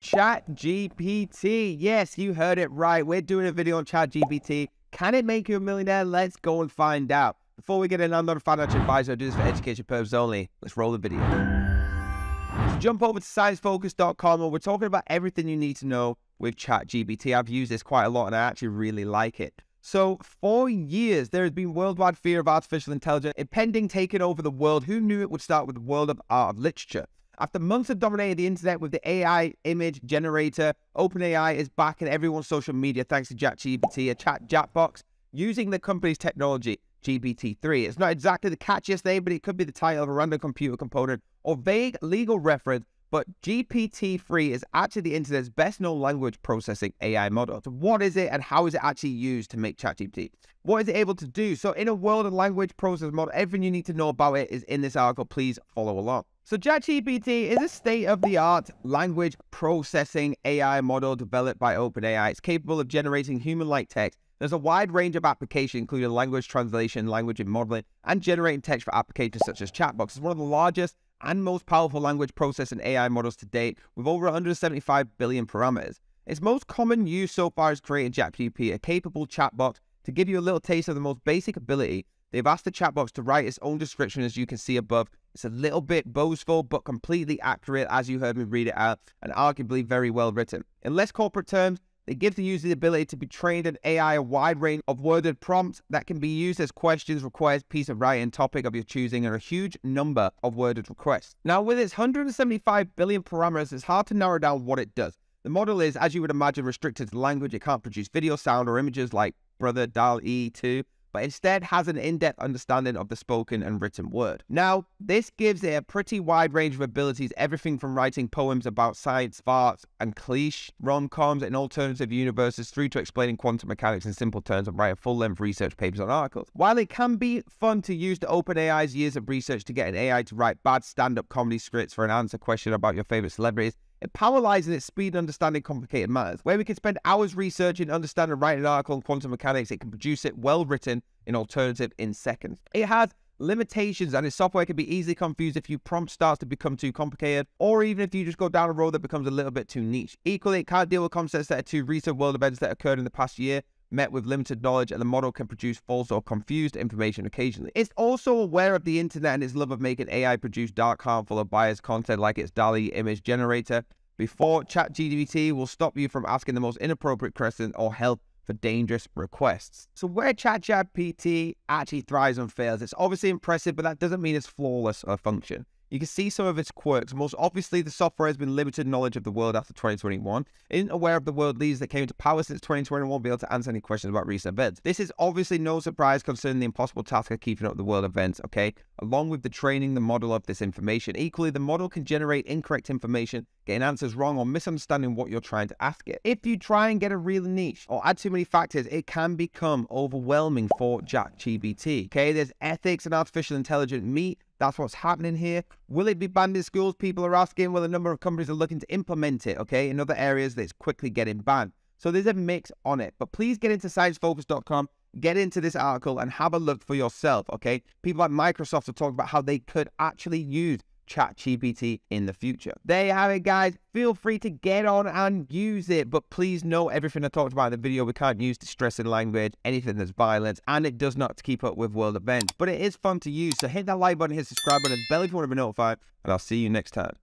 ChatGPT. Yes, you heard it right. We're doing a video on ChatGPT. Can it make you a millionaire? Let's go and find out. Before we get in, I'm not a financial advisor. I do this for education purposes only. Let's roll the video. So jump over to sciencefocus.com and we're talking about everything you need to know with ChatGPT. I've used this quite a lot and I actually really like it. So for years, there has been worldwide fear of artificial intelligence impending taking over the world. Who knew it would start with the world of art of literature? After months of dominating the internet with the AI image generator, OpenAI is back in everyone's social media thanks to ChatGPT, a chatbot using the company's technology, GPT-3. It's not exactly the catchiest name, but it could be the title of a random computer component or vague legal reference. But GPT-3 is actually the internet's best-known language processing AI model. So what is it and how is it actually used to make ChatGPT? What is it able to do? So in a world of language processing model, everything you need to know about it is in this article. Please follow along. So ChatGPT is a state-of-the-art language processing AI model developed by OpenAI. It's capable of generating human-like text. There's a wide range of applications, including language translation, language modeling, and generating text for applications such as chatbots. It's one of the largest and most powerful language processing AI models to date, with over 175 billion parameters. Its most common use so far is creating ChatGPT, a capable chatbot. To give you a little taste of the most basic ability, they've asked the chatbots to write its own description, as you can see above. It's a little bit boastful, but completely accurate, as you heard me read it out, and arguably very well written. In less corporate terms, it gives the user the ability to be trained in AI a wide range of worded prompts that can be used as questions, requires piece of writing, topic of your choosing, and a huge number of worded requests. Now, with its 175 billion parameters, it's hard to narrow down what it does. The model is, as you would imagine, restricted to language. It can't produce video, sound, or images like Brother DALL-E 2, but instead has an in-depth understanding of the spoken and written word. Now, this gives it a pretty wide range of abilities, everything from writing poems about science, farts, and cliché rom-coms in alternative universes through to explaining quantum mechanics in simple terms and writing full-length research papers on articles. While it can be fun to use the OpenAI's years of research to get an AI to write bad stand-up comedy scripts for an answer question about your favorite celebrities, it power lies in its speed in understanding complicated matters. Where we can spend hours researching, understanding, and writing an article on quantum mechanics, it can produce it well written in alternative in seconds. It has limitations and its software can be easily confused if your prompt starts to become too complicated, or even if you just go down a road that becomes a little bit too niche. Equally, it can't deal with concepts that are too recent world events that occurred in the past year, met with limited knowledge, and the model can produce false or confused information occasionally. It's also aware of the internet and its love of making AI produce dark, harmful, or biased content like its DALL-E image generator. Before ChatGPT will stop you from asking the most inappropriate questions or help for dangerous requests. So where ChatGPT actually thrives and fails, it's obviously impressive, but that doesn't mean it's flawless or function. You can see some of its quirks. Most obviously, the software has been limited knowledge of the world after 2021. It isn't aware of the world leaders that came into power since 2021 won't be able to answer any questions about recent events. This is obviously no surprise concerning the impossible task of keeping up with the world events, okay? Along with the training the model of this information. Equally, the model can generate incorrect information, getting answers wrong or misunderstanding what you're trying to ask it. If you try and get a real niche or add too many factors, it can become overwhelming for ChatGPT, okay? There's ethics and artificial intelligence meet. That's what's happening here. Will it be banned in schools? People are asking. Well, a number of companies are looking to implement it, okay? In other areas, that it's quickly getting banned. So there's a mix on it. But please get into sciencefocus.com, get into this article, and have a look for yourself, okay? People like Microsoft are talking about how they could actually use ChatGPT in the future. There you have it, guys. Feel free to get on and use it, but please know everything I talked about in the video. We can't use distressing language, anything that's violent, and it does not keep up with world events. But it is fun to use, so hit that like button, hit the subscribe button, and bell if you want to be notified, and I'll see you next time.